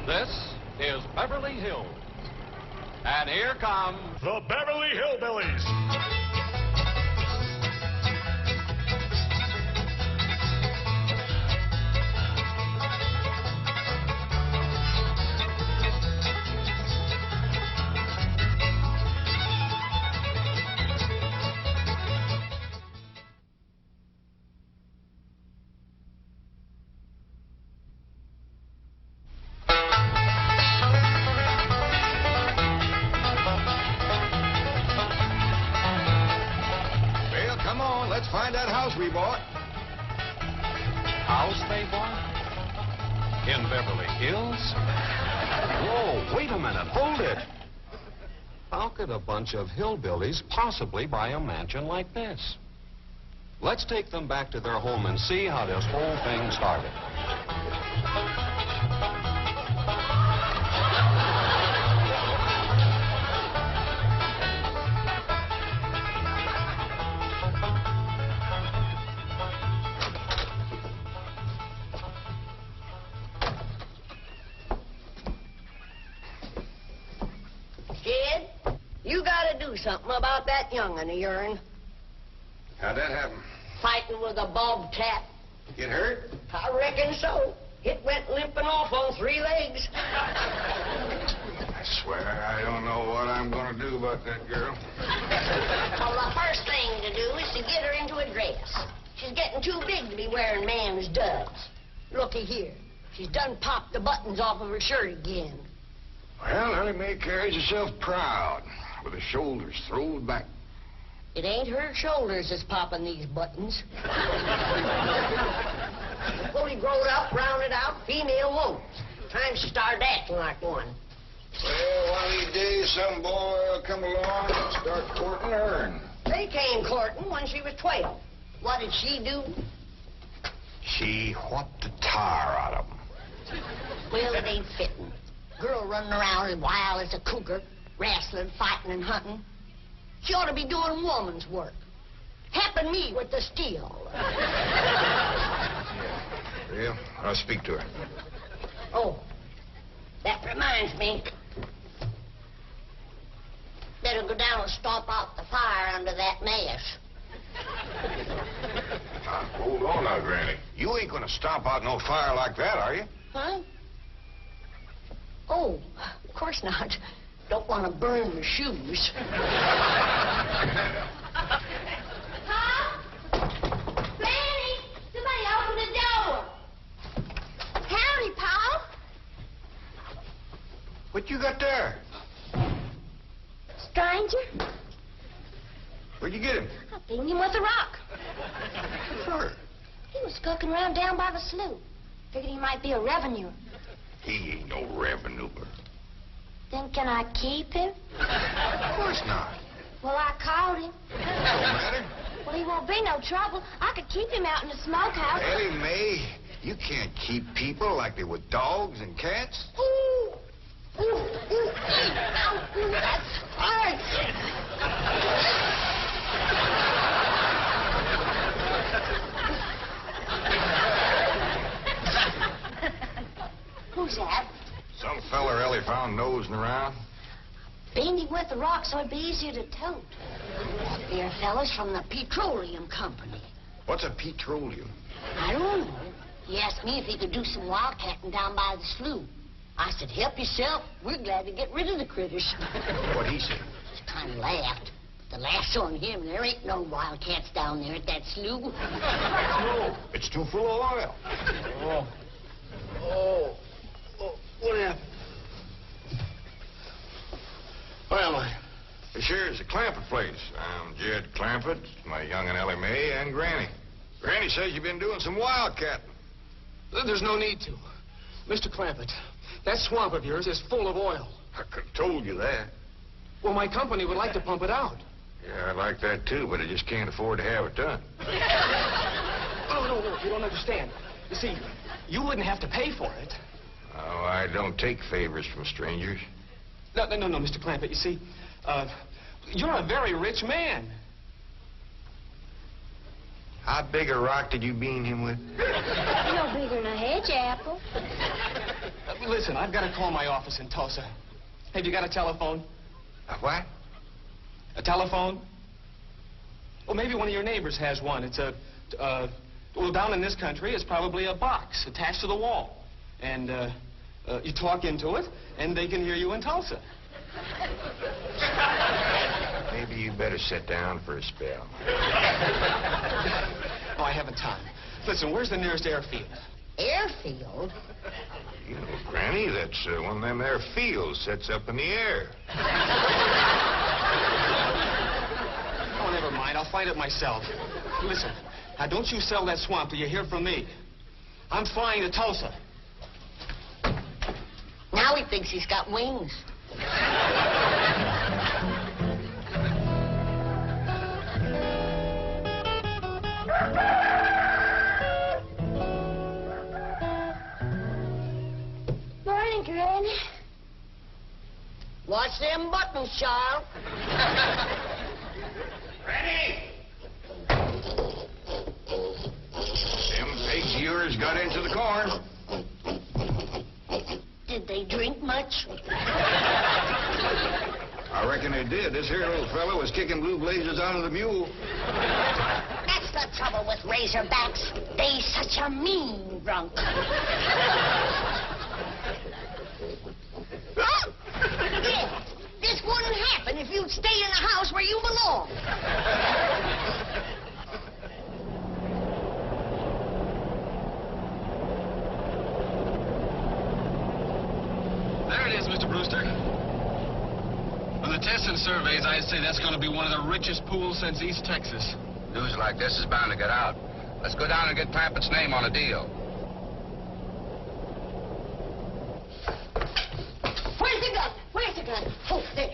This is Beverly Hills. And here come the Beverly Hillbillies. Let's find that house we bought. House they bought? In Beverly Hills? Whoa, wait a minute, hold it. How could a bunch of hillbillies possibly buy a mansion like this? Let's take them back to their home and see how this whole thing started. Jed, you gotta do something about that young'un of yourn. How'd that happen? Fighting with a bobcat. Get hurt? I reckon so. It went limping off on 3 legs. I swear, I don't know what I'm gonna do about that girl. Well, the first thing to do is to get her into a dress. She's getting too big to be wearing man's duds. Looky here. She's done popped the buttons off of her shirt again. Well, Elly May carries herself proud, with her shoulders throwed back. It ain't her shoulders that's popping these buttons. Fully growed up, rounded out, female won't. Time she started acting like one. Well, one of these days, some boy will come along and start courting her. They came courting when she was 12. What did she do? She whopped the tar out of them. Well, it ain't fitting. Girl running around as wild as a cougar, wrestling, fighting, and hunting. She ought to be doing woman's work. Helping me with the steel. Yeah, I'll speak to her. Oh, that reminds me. Better go down and stomp out the fire under that mess. Hold on now, Granny. You ain't gonna stomp out no fire like that, are you? Huh? Oh, of course not. Don't want to burn my shoes. Huh? Granny, somebody open the door. Howdy, Pa. What you got there? Stranger? Where'd you get him? I beat him with a rock. Sure. He was skulking around down by the slough. Figured he might be a revenue. He ain't no revenue. Then can I keep him? Of course not. Well, I caught him. Don't matter. Well, he won't be no trouble. I could keep him out in the smokehouse. Elly May, you can't keep people like they were dogs and cats. Ooh. Ooh, ooh. Ow, ooh, that's hard. Who's that? Some feller Elly found nosing around. Beaned him with the rock so it'd be easier to tote. Here, fellas from the petroleum company. What's a petroleum? I don't know. He asked me if he could do some wildcatting down by the slough. I said, help yourself. We're glad to get rid of the critters. What'd he say? He kind of laughed. But the last on him, there ain't no wildcats down there at that slough. No, it's too full of oil. What happened? Where am I? This here's the Clampett place. I'm Jed Clampett, my young'un Elly May, and Granny. Granny says you've been doing some wildcatting. There's no need to. Mr. Clampett, that swamp of yours is full of oil. I could have told you that. Well, my company would like to pump it out. Yeah, I'd like that too, but I just can't afford to have it done. No, you don't understand. You see, you wouldn't have to pay for it. Oh, I don't take favors from strangers. No, Mr. Clampett, you see, you're a very rich man. How big a rock did you bean him with? No bigger than a hedge apple. Listen, I've got to call my office in Tulsa. Have you got a telephone? A what? A telephone? Well, maybe one of your neighbors has one. It's well, down in this country, it's probably a box attached to the wall. And you talk into it, and they can hear you in Tulsa. Maybe you better sit down for a spell. Oh, I haven't time. Listen, where's the nearest airfield? Airfield? You know, Granny, that's one of them there fields sets up in the air. Oh, never mind. I'll find it myself. Listen, now don't you sell that swamp till you hear from me. I'm flying to Tulsa. Now he thinks he's got wings. Morning, Granny. Watch them buttons, child. Granny! Them pigs of yours got into the corn. Did they drink much? I reckon they did. This here little fella was kicking blue blazes out of the mule. That's the trouble with razorbacks. They such a mean drunk. Yeah, this wouldn't happen if you'd stay in the house where you belong. There it is, Mr. Brewster. On the tests and surveys, I'd say that's going to be one of the richest pools since East Texas. News like this is bound to get out. Let's go down and get Clampett's name on a deal. Where's the gun? Where's the gun? Oh, there.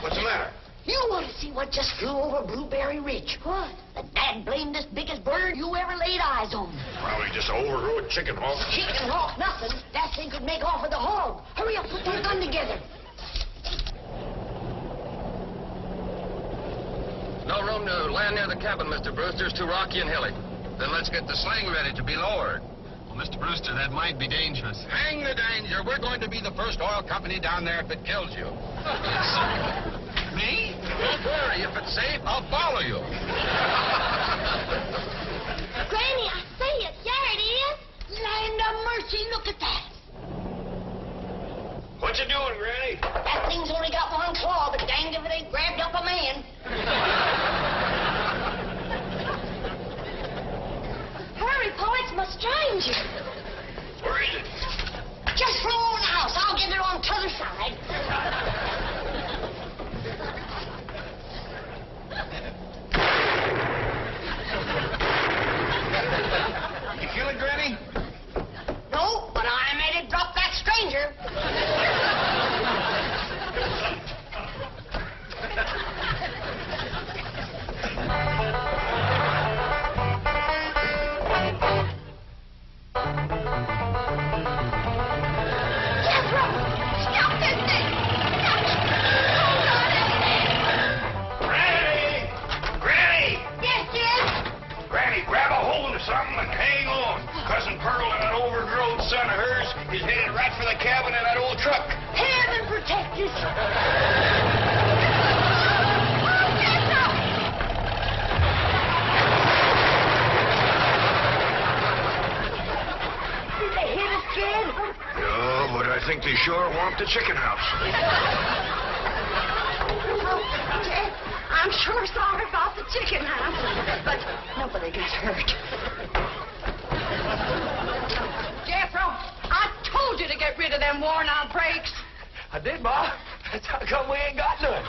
What's the matter? You want to see what just flew over Blueberry Ridge? What? The dad-blamedest biggest bird you ever laid eyes on. Probably just an overgrown chicken hawk. Chicken hawk, nothing. That thing could make off with the hog. Hurry up, put that gun together. No room to land near the cabin, Mr. Brewster. It's too rocky and hilly. Then let's get the sling ready to be lowered. Well, Mr. Brewster, that might be dangerous. Hang the danger. We're going to be the first oil company down there if it kills you. Me? Don't worry. If it's safe, I'll follow you. Granny, I see it. There it is. Land of mercy, look at that. What you doing, Granny? That thing's only got one claw, but danged if it ain't grabbed up a man. Hurry, Paul, it's my stranger. Where is it? Just throw over the house. I'll get it on t'other side. You feel it, Granny? No, but I made it drop that stranger. Jethro, stop this thing. Stop it. Hold on it. Granny! Granny! Yes, Jed? Granny, grab a hold of something and hang on. Cousin Pearl and that overgrown son of hers is headed right for the cabin in that old truck. Heaven protect us. Oh, Jethro! Did they hit us, Jed? No, but I think they sure want the chicken house. Oh, Jed, I'm sure sorry about the chicken house, but nobody got hurt. Jethro, I told you to get rid of them worn-out brakes. I did, Ma. That's how come we ain't got none.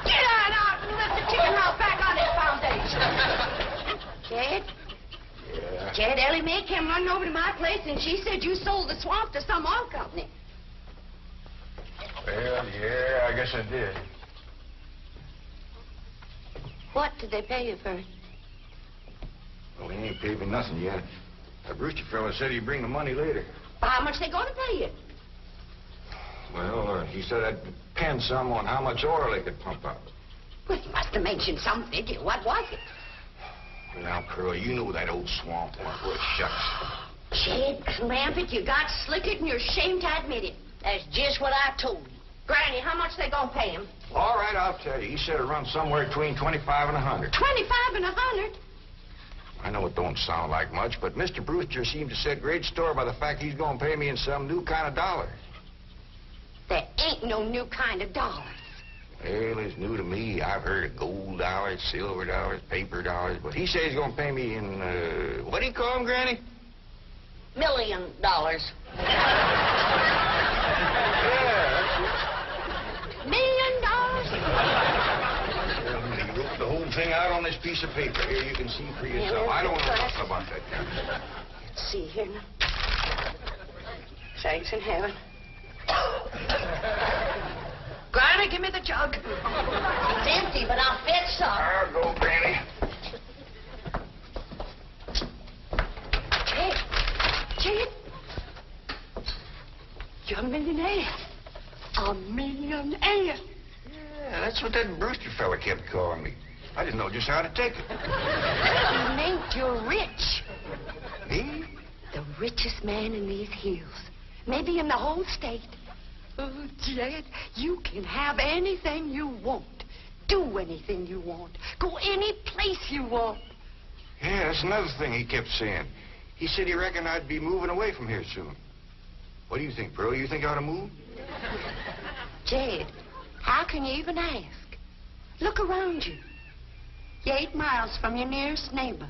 Get on out and lift the chicken house back on its foundation. Jed? Yeah. Jed, Elly May came running over to my place, and she said you sold the swamp to some oil company. Well, yeah, I guess I did. What did they pay you for it? Well, he ain't paid me nothing yet. The Brewster fella said he'd bring the money later. Well, how much they going to pay you? Well, he said I'd depend some on how much oil they could pump out. Well, he must have mentioned some figure. What was it? Now, Pearl, you know that old swamp ain't worth shucks. Jed Clampett, you got slickered and you're ashamed to admit it. That's just what I told you. Granny, how much they gonna pay him? All right, I'll tell you. He said it runs somewhere between 25 and 100. 25 and 100? I know it don't sound like much, but Mr. Brewster seemed to set great store by the fact he's going to pay me in some new kind of dollar. There ain't no new kind of dollar. Well, it's new to me. I've heard of gold dollars, silver dollars, paper dollars, but he says he's going to pay me in, what do you call them, Granny? $1 million. Yeah, $1 million? He wrote the whole thing out on this piece of paper. Here, you can see for yourself. I don't know nothing about that kind of stuff. Let's see here now. Thanks in heaven. Granny, give me the jug. It's empty, but I'll fetch some. I'll go, Granny. Jed, you're a millionaire. A millionaire. Yeah, that's what that Brewster fella kept calling me. I didn't know just how to take it. He meant you're rich. Me? The richest man in these hills. Maybe in the whole state. Oh, Jed, you can have anything you want. Do anything you want. Go any place you want. Yeah, that's another thing he kept saying. He said he reckoned I'd be moving away from here soon. What do you think, Pearl? You think I ought to move? Jed, how can you even ask? Look around you. You're 8 miles from your nearest neighbor.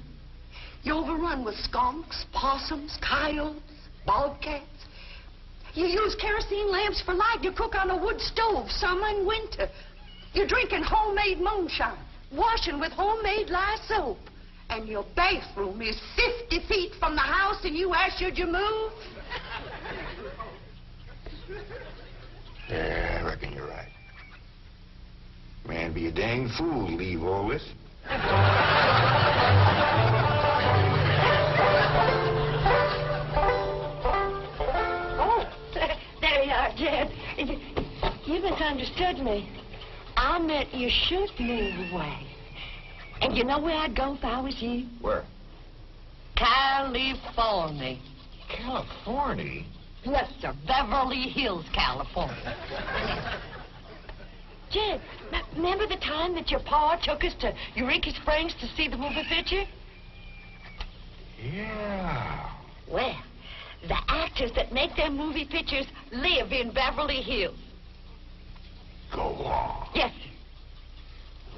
You're overrun with skunks, possums, coyotes, bobcats. You use kerosene lamps for light. You cook on a wood stove, summer and winter. You're drinking homemade moonshine, washing with homemade lye soap. And your bathroom is 50 feet from the house, and you ask, should you move? Yeah, I reckon you're right. Man, be a dang fool to leave all this. Oh, there you are, Jed. You misunderstood me. I meant you should move away. And you know where I'd go if I was you? Where? California. California? Yes, sir. Beverly Hills, California. Jed, remember the time that your pa took us to Eureka Springs to see the movie picture? Yeah. Well, the actors that make their movie pictures live in Beverly Hills. Go on. Yes, sir.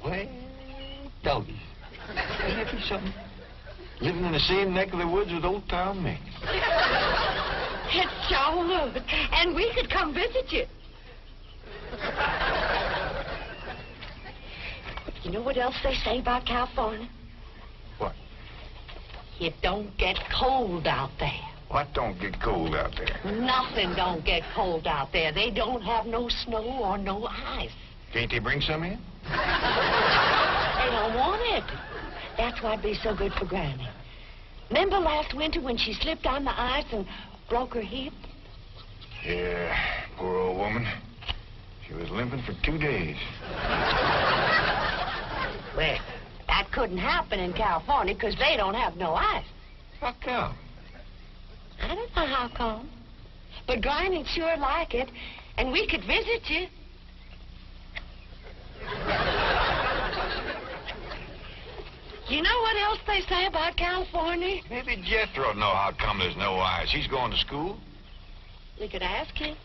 Well, doggy. Ain't that be something? Living in the same neck of the woods with old Tom Mink. It sure would. And we could come visit you. You know what else they say about California? What? It don't get cold out there. What don't get cold out there? Nothing don't get cold out there. They don't have no snow or no ice. Can't they bring some in? They don't want it. That's why'd be so good for Granny. Remember last winter when she slipped on the ice and broke her hip? Yeah, poor old woman. She was limping for 2 days. Well, that couldn't happen in California because they don't have no ice. How come? I don't know how come. But Granny'd sure like it, and we could visit you. You know what else they say about California? Maybe Jethro know how come there's no ice. He's going to school. We could ask him.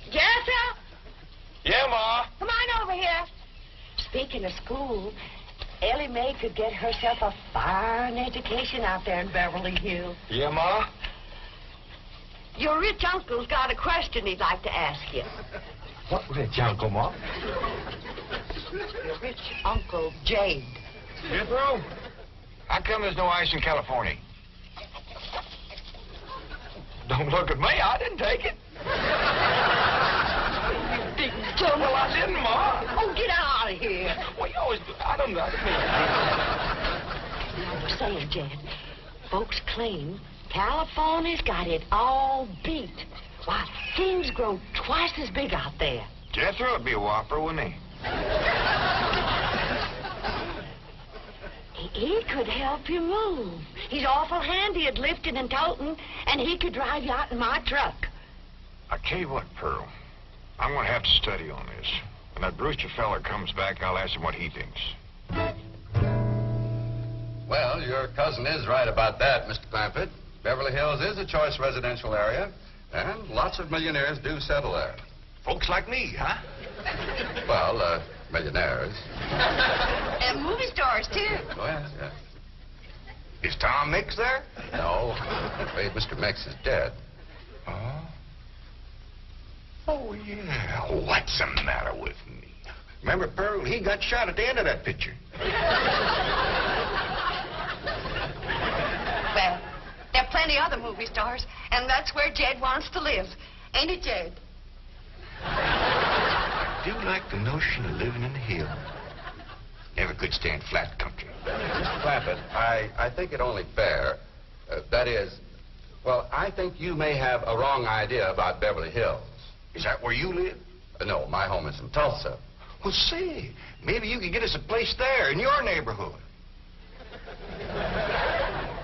Jethro? Yeah, Ma. Come on over here. Speaking of school, Elly May could get herself a fine education out there in Beverly Hills. Yeah, Ma? Your rich uncle's got a question he'd like to ask you. What rich uncle, Ma? Your rich Uncle Jade. Jethro? How come there's no ice in California? Don't look at me. I didn't take it. Big dumb. Well, I didn't, Ma. Oh, get out of here. Well, you always do. I don't know. I was saying, Jed, folks claim California's got it all beat. Why, things grow twice as big out there. Jethro would be a whopper, wouldn't he? He could help you move. He's awful handy at lifting and toting, and he could drive you out in my truck. I tell you what, Pearl. I'm going to have to study on this. When that Brewster fella comes back, I'll ask him what he thinks. Well, your cousin is right about that, Mr. Clampett. Beverly Hills is a choice residential area, and lots of millionaires do settle there. Folks like me, huh? Well, millionaires. And movie stars, too. Oh, yes, yes. Is Tom Mix there? No, I'm afraid Mr. Mix is dead. Oh? Oh, yeah. Oh, what's the matter with me? Remember, Pearl, he got shot at the end of that picture. Well, there are plenty other movie stars, and that's where Jed wants to live. Ain't it, Jed? I do like the notion of living in the hills. Never could stand flat country. Mr. Clampett, I think it only fair. That is, well, I think you may have a wrong idea about Beverly Hills. Is that where you live? No, my home is in Tulsa. Well, say, maybe you could get us a place there in your neighborhood.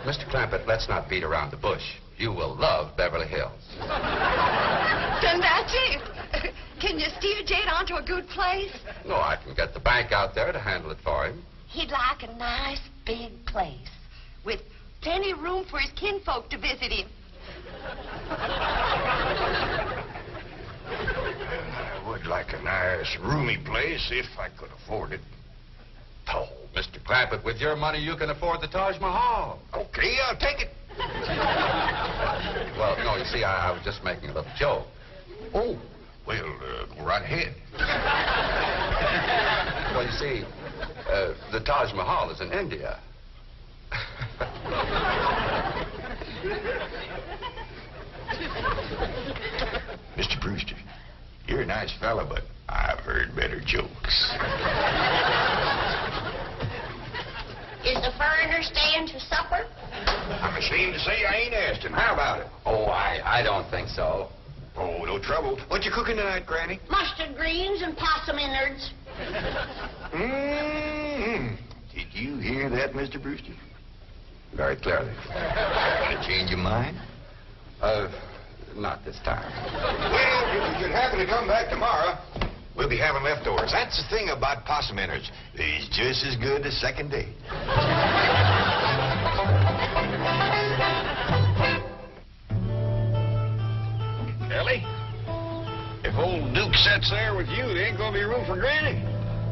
Mr. Clampett, let's not beat around the bush. You will love Beverly Hills. Then that's it. Can you steer Jed onto a good place? No, I can get the bank out there to handle it for him. He'd like a nice big place with plenty of room for his kinfolk to visit him. I would like a nice, roomy place if I could afford it. Oh, Mr. Clampett, with your money, you can afford the Taj Mahal. Okay, I'll take it. Well, no, you see, I was just making a little joke. Oh, well, go right ahead. Well, you see, the Taj Mahal is in India. Mr. Brewster, you're a nice fella, but I've heard better jokes. Is the foreigner staying to supper? I'm ashamed to say I ain't asked him. How about it? Oh, I don't think so. Oh, no trouble. What you cooking tonight, Granny? Mustard greens and possum innards. Mm-hmm. Did you hear that, Mr. Brewster? Very clearly. Want to change your mind? Not this time. Well, if you should happen to come back tomorrow, we'll be having leftovers. That's the thing about possum innards. They's just as good the second day. Ellie, if old Duke sits there with you, there ain't gonna be room for Granny.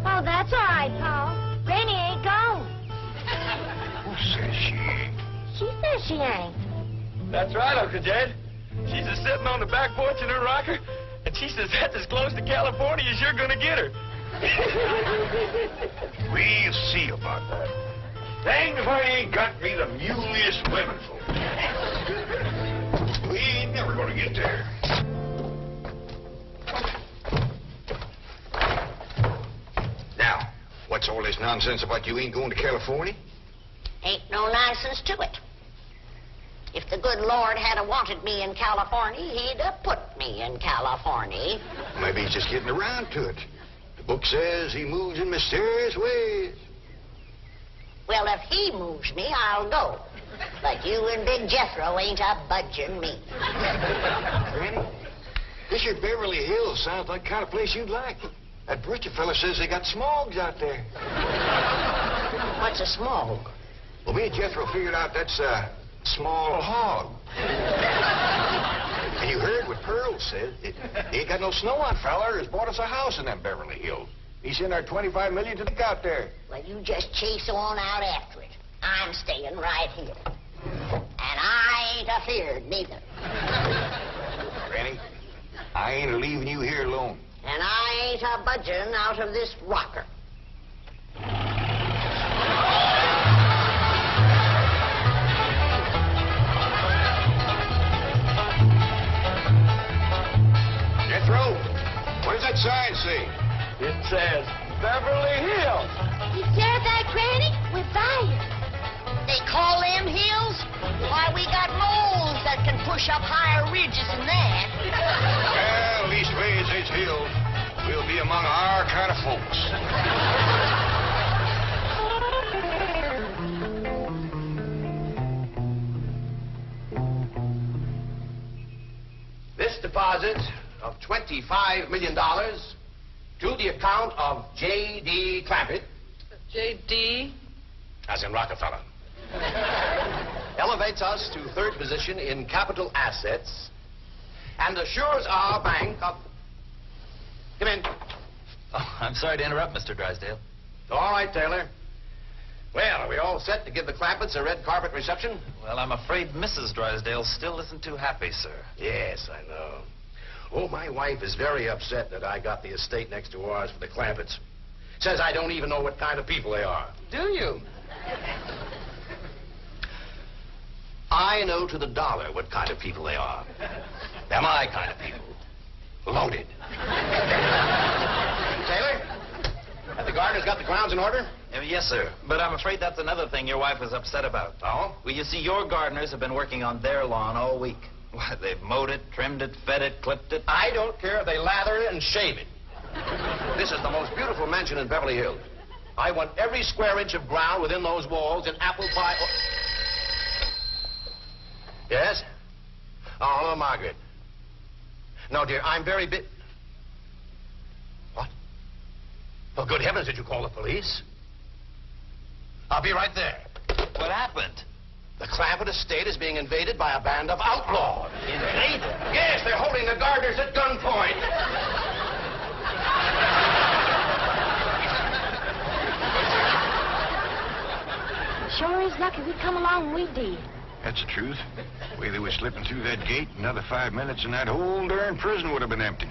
Oh, that's all right, Pa. Granny ain't gone. Who says she ain't? She says she ain't. That's right, Uncle Jed. She's just sitting on the back porch in her rocker, and she says that's as close to California as you're gonna get her. We'll see about that. Dang if I ain't got me the muleyest women folk. We ain't never gonna get there. Now, what's all this nonsense about you ain't going to California? Ain't no nonsense to it. If the good Lord had wanted me in California, he'd have put me in California. Maybe he's just getting around to it. The book says he moves in mysterious ways. Well, if he moves me, I'll go. But you and Big Jethro ain't a budging me. Granny, this here Beverly Hills sounds like the kind of place you'd like. That Brewster fella says they got smogs out there. What's a smog? Well, me and Jethro figured out that's a small hog. And you heard what Pearl said. He ain't got no snow on, fella, has bought us a house in them Beverly Hills. He sent our $25 million to look out there. Well, you just chase on out after it. I'm staying right here. And I ain't afeared neither. Granny, I ain't leaving you here alone. And I ain't a budging out of this rocker. Jethro, what does that sign say? It says Beverly Hills. You said that, Granny? We're Baer. They call them hills? Why, we got moles that can push up higher ridges than that. Well, leastways, these hills will be among our kind of folks. deposit of $25 million to the account of J.D. Clampett. J.D.? As in Rockefeller. Elevates us to third position in capital assets and assures our bank of... Come in. Oh, I'm sorry to interrupt, Mr. Drysdale. All right, Taylor. Well, are we all set to give the Clampetts a red carpet reception? Well, I'm afraid Mrs. Drysdale still isn't too happy, sir. Yes, I know. Oh, my wife is very upset that I got the estate next to ours for the Clampetts. Says I don't even know what kind of people they are. Do you? I know to the dollar what kind of people they are. They're my kind of people. Loaded. Taylor, have the gardeners got the grounds in order? Yes, sir. But I'm afraid that's another thing your wife is upset about. Oh? Well, you see, your gardeners have been working on their lawn all week. Why, they've mowed it, trimmed it, fed it, clipped it. I don't care if they lather it and shave it. This is the most beautiful mansion in Beverly Hills. I want every square inch of ground within those walls in apple pie... Yes? Oh, hello, Margaret. No, dear, I'm very What? Oh, good heavens, did you call the police? I'll be right there. What happened? The Clampett estate is being invaded by a band of outlaws. Invaded? Yes, they're holding the gardeners at gunpoint. Sure is lucky we come along when we did. That's the truth. The way they were slipping through that gate, another 5 minutes and that whole darn prison would have been empty.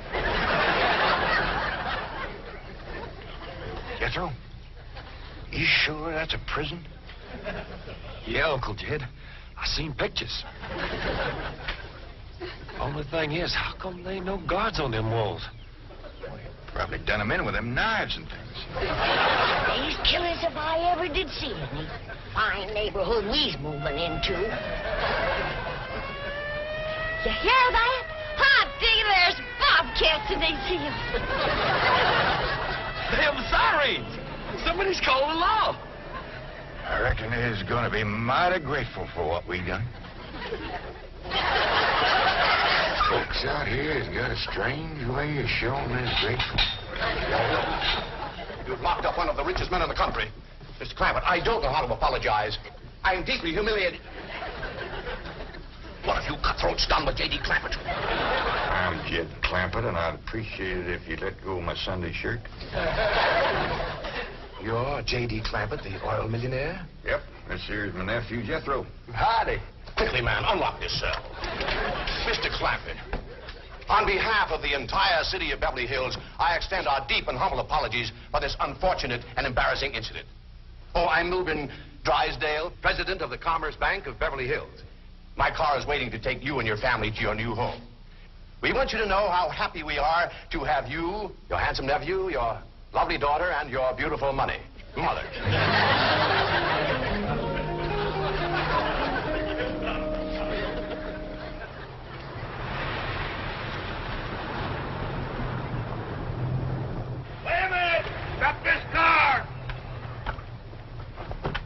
Jethro, you sure that's a prison? Yeah, Uncle Jed. I seen pictures. Only thing is, how come there ain't no guards on them walls? Probably done them in with them knives and things. These killers if I ever did see any. Fine neighborhood we's moving into. You hear that? Hot diggity, there's bobcats in these hills. Them sirens! Somebody's calling the law. I reckon they's gonna be mighty grateful for what we done. Folks out here has got a strange way of showing they're grateful. You've locked up one of the richest men in the country. Mr. Clampett, I don't know how to apologize. I'm deeply humiliated. What have you cutthroats done with J.D. Clampett? I'm Jed Clampett, and I'd appreciate it if you'd let go of my Sunday shirt. You're J.D. Clampett, the oil millionaire? Yep. This here's my nephew, Jethro. Howdy. Quickly, man, unlock this cell. Mr. Clampett, on behalf of the entire city of Beverly Hills, I extend our deep and humble apologies for this unfortunate and embarrassing incident. Oh, I'm Milburn Drysdale, president of the Commerce Bank of Beverly Hills. My car is waiting to take you and your family to your new home. We want you to know how happy we are to have you, your handsome nephew, your lovely daughter, and your beautiful mother. Wait a minute! Stop this car!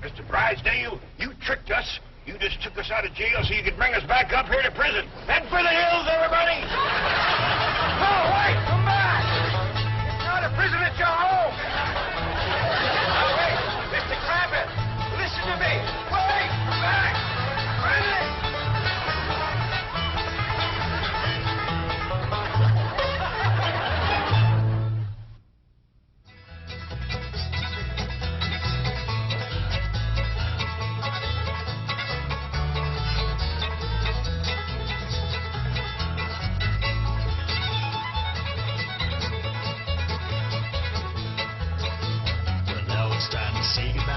Mr. Drysdale, you tricked us. You just took us out of jail so you could bring us back up here to prison. Head for the hills, everybody! Oh, wait! Come back! It's not a prison, it's your home! Now, wait! Mr. Clampett, listen to me! Wait! Come back! Prison! Well, now it's time to say goodbye.